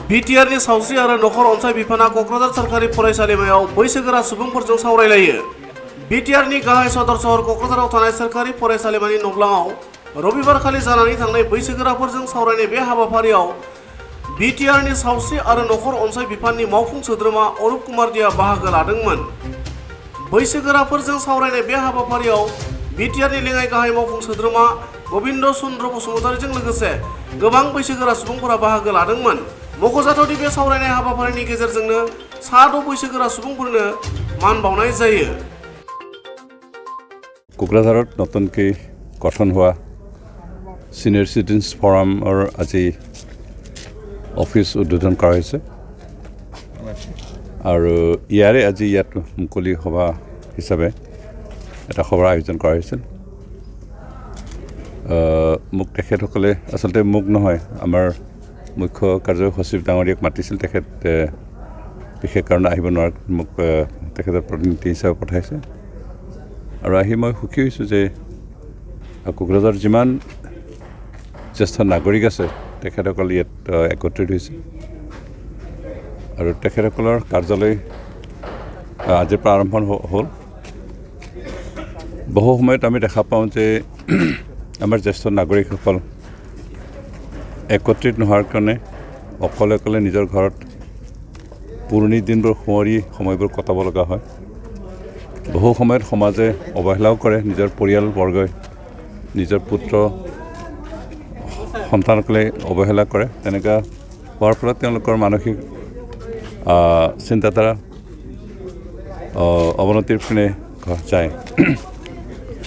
बिटिआरनि सावस्रि आरो नखर अनसाय बिफाना क'क्राझार सोरखारि फरायसालिमायाव बैसोगोरा सुबुंफोरजों सावरायलायो। बिटिआरनि गाहाय सदर सहर क'क्राझाराव थानाय सोरखारि फरायसालिमानि नब्लाङाव रबिबारखालि जानानै थांनाय बैसोगोराफोरजों सावरायनाय बे हाबाफारियाव बिटिआरनि सावस्रि आरो नखर अनसाय बिफाननि मावफुं सोद्रोमा अरुप कुमार दिया बाहागो लादोंमोन। बैसोगोराफोरजों सावरायनाय बे हाबाफारियाव बिटिआरनि लेङाइ गाहाय मावफुं सोद्रोमा गबिन्द चन्द्र बसुमतारीजों लोगोसे गोबां बैसोगोरा सुबुंफोरा बाहागो लादोंमोन। मख'जाथावदि बे सावरायनाय हाबाफारिनि गेजेरजोंनो 6 बैसोगोरा सुबुंफोरनो मान बावनाय जायो। কোকৰাঝাৰত নতুনকৈ গঠন হোৱা সিনিয়ৰ চিটিজেন্স ফৰামৰ আজি অফিচ উদ্বোধন কৰা হৈছে আৰু ইয়াৰে আজি ইয়াত মুকলি সভা হিচাপে এটা সভাৰ আয়োজন কৰা হৈছিল। মোক তেখেতসকলে আচলতে মোক নহয় আমাৰ মুখ্য কাৰ্যবাহী সচিব ডাঙৰীয়াক মাতিছিল। তেখেত বিশেষ কাৰণে আহিব নোৱাৰে, মোক তেখেতৰ প্ৰতিনিধি হিচাপে পঠাইছে আৰু আহি মই সুখী হৈছোঁ যে কোকৰাঝাৰৰ যিমান জ্যেষ্ঠ নাগৰিক আছে তেখেতসকল ইয়াত একত্ৰিত হৈছে আৰু তেখেতসকলৰ কাৰ্যালয় আজিৰ পৰা আৰম্ভ হ'ল। বহু সময়ত আমি দেখা পাওঁ যে আমাৰ জ্যেষ্ঠ নাগৰিকসকল একত্ৰিত নোহোৱাৰ কাৰণে অকলে অকলে নিজৰ ঘৰত পুৰণি দিনবোৰ সোঁৱৰি সময়বোৰ কটাব লগা হয়। বহু সময়ত সমাজে অৱহেলাও কৰে, নিজৰ পৰিয়ালবৰ্গই নিজৰ পুত্ৰ সন্তানসকলে অৱহেলা কৰে। তেনেকুৱা হোৱাৰ ফলত তেওঁলোকৰ মানসিক চিন্তাধাৰা অৱনতিৰ পিনে যায়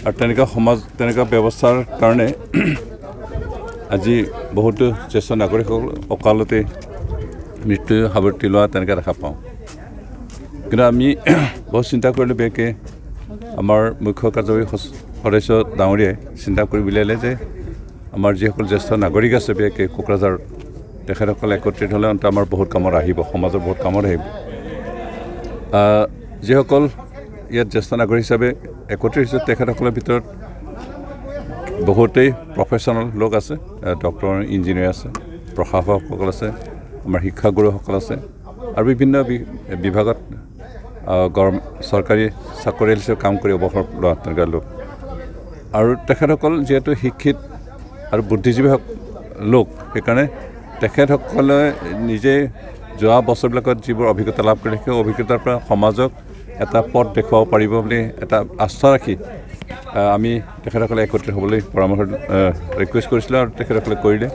আৰু তেনেকুৱা ব্যৱস্থাৰ কাৰণে আজি বহুতো জ্যেষ্ঠ নাগৰিকসকল অকালতে মৃত্যু সাৱটি লোৱা তেনেকৈ দেখা পাওঁ। কিন্তু আমি বহুত চিন্তা কৰিলোঁ বিশেষকৈ আমাৰ মুখ্য কাৰ্যবাহী সদস্য ডাঙৰীয়াই চিন্তা কৰি উলিয়ালে যে আমাৰ যিসকল জ্যেষ্ঠ নাগৰিক আছে বিশেষকৈ কোকৰাঝাৰত তেখেতসকল একত্ৰিত হ'লে অন্তত আমাৰ বহুত কামত আহিব, সমাজৰ বহুত কামত আহিব। যিসকল ইয়াত জ্যেষ্ঠ নাগৰিক হিচাপে একত্ৰিত হৈছে তেখেতসকলৰ ভিতৰত বহুতেই প্ৰফেশ্যনেল লোক আছে, ডক্টৰ ইঞ্জিনিয়াৰ আছে, প্ৰশাসকসকল আছে, আমাৰ শিক্ষাগুৰুসকল আছে আৰু বিভিন্ন বিভাগত চৰকাৰী চাকৰি হিচাপে কাম কৰি অৱসৰ লোৱা তেনেকুৱা লোক আৰু তেখেতসকল যিহেতু শিক্ষিত আৰু বুদ্ধিজীৱী লোক, সেইকাৰণে তেখেতসকলে নিজে যোৱা বছৰবিলাকত যিবোৰ অভিজ্ঞতা লাভ কৰে সেই অভিজ্ঞতাৰ পৰা সমাজক এটা পথ দেখুৱাব পাৰিব বুলি এটা আস্থা ৰাখি আমি তেখেতসকলে একত্ৰিত হ'বলৈ পৰামৰ্শ ৰিকুৱেষ্ট কৰিছিলোঁ আৰু তেখেতসকলে কৰিলে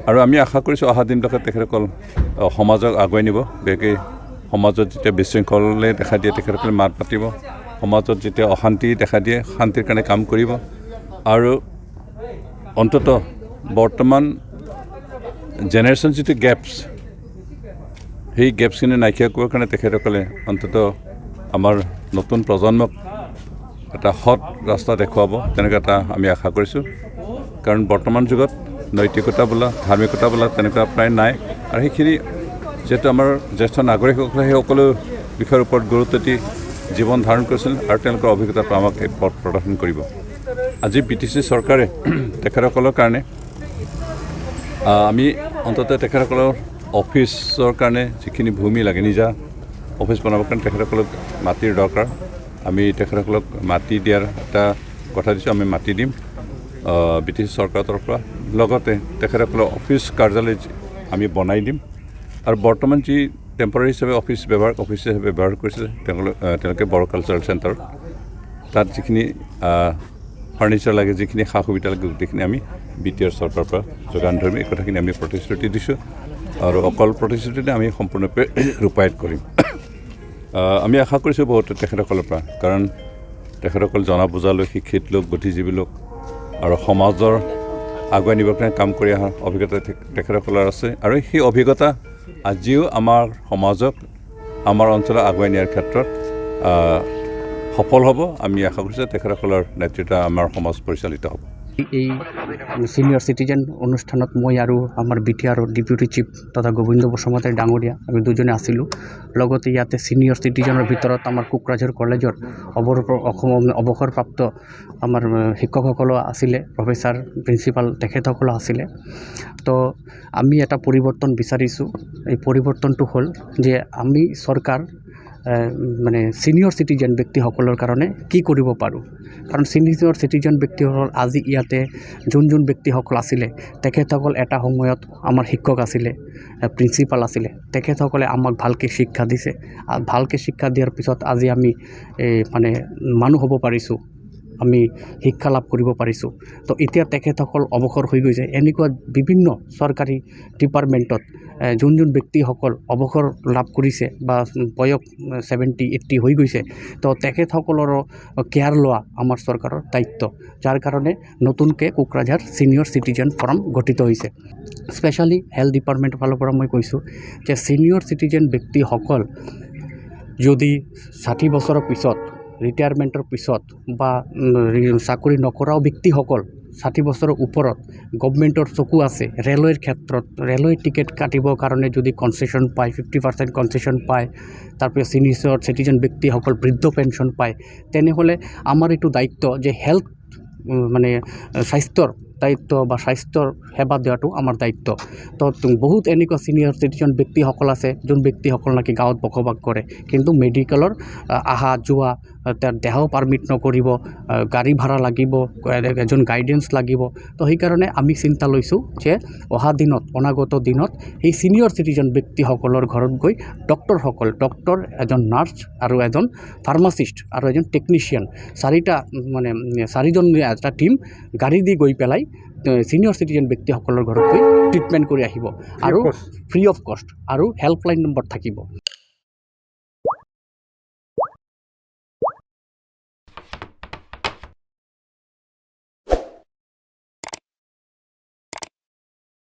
আৰু আমি আশা কৰিছোঁ অহা দিনবিলাকত তেখেতসকল সমাজক আগুৱাই নিব। বিশেষকৈ সমাজত যেতিয়া বিশৃংখলে দেখা দিয়ে তেখেতসকলে মাত মাতিব, সমাজত যেতিয়া অশান্তি দেখা দিয়ে শান্তিৰ কাৰণে কাম কৰিব আৰু অন্ততঃ বৰ্তমান জেনেৰেশ্যন যিটো গেপছ সেই গেপছখিনি নাইকিয়া কৰাৰ কাৰণে তেখেতসকলে অন্ততঃ আমাৰ নতুন প্ৰজন্মক এটা সৎ ৰাস্তা দেখুৱাব তেনেকুৱা এটা আমি আশা কৰিছোঁ। কাৰণ বৰ্তমান যুগত নৈতিকতা বোলা ধাৰ্মিকতা বোলা তেনেকুৱা প্ৰায় নাই আৰু সেইখিনি যিহেতু আমাৰ জ্যেষ্ঠ নাগৰিকসকলে সেই সকলো বিষয়ৰ ওপৰত গুৰুত্ব দি জীৱন ধাৰণ কৰিছিল আৰু তেওঁলোকৰ অভিজ্ঞতাটো আমাক এই পথ প্ৰদৰ্শন কৰিব। আজি BTC চৰকাৰে তেখেতসকলৰ কাৰণে আমি অন্ততঃ তেখেতসকলৰ অফিচৰ কাৰণে যিখিনি ভূমি লাগে নিজা অফিচ বনাবৰ কাৰণে তেখেতসকলক মাটিৰ দৰকাৰ। আমি তেখেতসকলক মাটি দিয়াৰ এটা কথা দিছোঁ, আমি মাটি দিম BTC চৰকাৰৰ তৰফৰ পৰা। লগতে তেখেতসকলৰ অফিচ কাৰ্যালয় আমি বনাই দিম আৰু বৰ্তমান যি টেম্পৰাৰী হিচাপে অফিচ হিচাপে ব্যৱহাৰ কৰিছে তেওঁলোকে বড়ো কালচাৰেল চেণ্টাৰত তাত যিখিনি ফাৰ্নিচাৰ লাগে, যিখিনি সা সুবিধা লাগে গোটেইখিনি আমি BTR চৰকাৰৰ পৰা যোগান ধৰিম। এই কথাখিনি আমি প্ৰতিশ্ৰুতি দিছোঁ আৰু অকল প্ৰতিশ্ৰুতিতে আমি সম্পূৰ্ণৰূপে ৰূপায়িত কৰিম। আমি আশা কৰিছোঁ বহুত তেখেতসকলৰ পৰা, কাৰণ তেখেতসকল জনা বুজা লোক, শিক্ষিত লোক, বুদ্ধিজীৱী লোক আৰু সমাজৰ আগুৱাই নিবৰ কাৰণে কাম কৰি অহাৰ অভিজ্ঞতা তেখেতসকলৰ আছে আৰু সেই অভিজ্ঞতা আজিও আমাৰ সমাজক আমাৰ অঞ্চলত আগুৱাই নিয়াৰ ক্ষেত্ৰত সফল হ'ব। আমি আশা কৰিছোঁ তেখেতসকলৰ নেতৃত্বত আমাৰ সমাজ পৰিচালিত হ'ব। এই সিনিয়ৰ সিটিজেন অনুষ্ঠানত মই আৰু আমাৰ BTR ডেপুটি চিফ তথা গোবিন্দ বসুমতাৰী ডাঙৰীয়া আমি দুজনে আছিলোঁ। লগতে ইয়াতে সিনিয়ৰ সিটিজেনৰ ভিতৰত আমাৰ কোকৰাঝাৰ কলেজৰ অৱসৰপ্ৰাপ্ত আমাৰ শিক্ষকসকলো আছিলে, প্ৰফেচাৰ প্ৰিন্সিপাল তেখেতসকলো আছিলে। তো আমি এটা পৰিৱৰ্তন বিচাৰিছোঁ। এই পৰিৱৰ্তনটো হ'ল যে আমি চৰকাৰ মানে সিনিয়ৰ সিটিজেন ব্যক্তিসকলৰ কাৰণে কি কৰিব পাৰোঁ। কাৰণ সিনিয়ৰ সিটিজেন ব্যক্তিসকল আজি ইয়াতে যোন ব্যক্তিসকল আছিলে তেখেতসকল এটা সময়ত আমাৰ শিক্ষক আছিলে, প্ৰিন্সিপাল আছিলে। তেখেতসকলে আমাক ভালকৈ শিক্ষা দিছে। ভালকৈ শিক্ষা দিয়াৰ পিছত আজি আমি মানে মানুহ হ'ব পাৰিছোঁ, আমি শিক্ষা লাভ কৰিব পাৰিছোঁ। তো এতিয়া তেখেতসকল অৱসৰ হৈ গৈছে। এনেকুৱা বিভিন্ন চৰকাৰী ডিপাৰ্টমেণ্টত যোন ব্যক্তিসকল অৱসৰ লাভ কৰিছে বা বয়স 70-80 হৈ গৈছে, তো তেখেতসকলৰো কেয়াৰ লোৱা আমাৰ চৰকাৰৰ দায়িত্ব। যাৰ কাৰণে নতুনকৈ কোকৰাঝাৰ ছিনিয়ৰ চিটিজেন ফৰাম গঠিত হৈছে। স্পেচিয়েলি হেল্থ ডিপাৰ্টমেণ্টৰ ফালৰ পৰা মই কৈছোঁ যে ছিনিয়ৰ চিটিজেন ব্যক্তিসকল যদি 60 বছৰৰ পিছত ৰিটায়াৰমেণ্টৰ পিছত বা চাকৰি নকৰাও ব্যক্তিসকল 60 বছৰৰ ওপৰত গভৰ্ণমেণ্টৰ চকু আছে, ৰেলৱেৰ ক্ষেত্ৰত ৰেলৱে টিকেট কাটিবৰ কাৰণে যদি কনচেশ্যন পায়, 50% কনচেশ্যন পায়, তাৰপিছত ছিনিয়ৰ চিটিজেন ব্যক্তিসকল বৃদ্ধ পেঞ্চন পায়, তেনেহ'লে আমাৰ এইটো দায়িত্ব যে হেল্থ মানে স্বাস্থ্যৰ দায়িত্ব বা স্বাস্থ্যৰ সেৱা দিয়াটো আমাৰ দায়িত্ব। তো বহুত এনেকুৱা ছিনিয়ৰ চিটিজেন ব্যক্তিসকল আছে যোন ব্যক্তিসকল নাকি গাঁৱত বসবাস কৰে, কিন্তু মেডিকেলৰ অহা যোৱা তাৰ দেহাও পাৰ্মিট নকৰিব, গাড়ী ভাড়া লাগিব, এজন গাইডেন্স লাগিব। তো সেইকাৰণে আমি চিন্তা লৈছোঁ যে অনাগত দিনত সেই ছিনিয়ৰ চিটিজেন ব্যক্তিসকলৰ ঘৰত গৈ ডক্টৰ, এজন নাৰ্ছ আৰু এজন ফাৰ্মাচিষ্ট আৰু এজন টেকনিচিয়ান, চাৰিজনীয়া এটা টীম গাড়ী দি গৈ পেলাই ছিনিয়ৰ চিটিজেন ব্যক্তিসকলৰ ঘৰত গৈ ট্ৰিটমেণ্ট কৰি আহিব আৰু ফ্ৰী অফ কষ্ট, আৰু হেল্পলাইন নম্বৰ থাকিব।